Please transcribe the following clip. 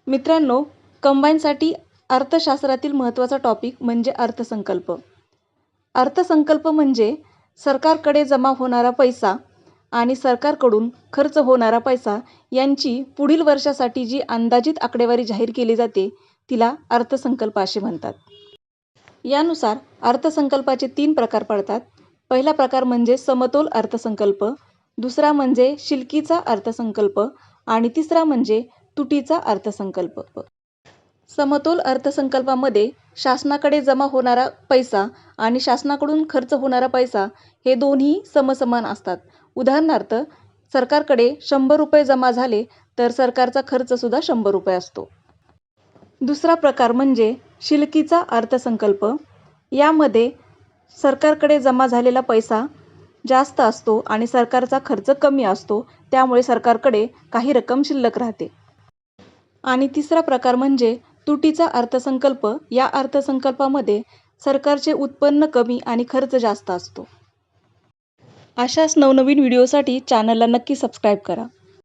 मित्रांनो, कंबाईनसाठी अर्थशास्त्रातील महत्त्वाचा टॉपिक म्हणजे अर्थसंकल्प. अर्थसंकल्प म्हणजे सरकारकडे जमा होणारा पैसा आणि सरकारकडून खर्च होणारा पैसा यांची पुढील वर्षासाठी जी अंदाजित आकडेवारी जाहीर केली जाते, तिला अर्थसंकल्प असे म्हणतात. यानुसार अर्थसंकल्पाचे 3 प्रकार पडतात. पहिला प्रकार म्हणजे समतोल अर्थसंकल्प, दुसरा म्हणजे शिल्लकीचा अर्थसंकल्प आणि तिसरा म्हणजे तुटीचा अर्थसंकल्प. समतोल अर्थसंकल्पामध्ये शासनाकडे जमा होणारा पैसा आणि शासनाकडून खर्च होणारा पैसा हे दोन्ही समसमान असतात. उदाहरणार्थ, सरकारकडे 100 रुपये जमा झाले तर सरकारचा खर्चसुद्धा 100 रुपये असतो. दुसरा प्रकार म्हणजे शिल्लकीचा अर्थसंकल्प. यामध्ये सरकारकडे जमा झालेला पैसा जास्त असतो आणि सरकारचा खर्च कमी असतो, त्यामुळे सरकारकडे काही रक्कम शिल्लक राहते. आणि तिसरा प्रकार म्हणजे तुटीचा अर्थसंकल्प. या अर्थसंकल्पामध्ये सरकारचे उत्पन्न कमी आणि खर्च जास्त असतो. अशाच नवनवीन व्हिडिओसाठी चॅनलला नक्की सबस्क्राईब करा.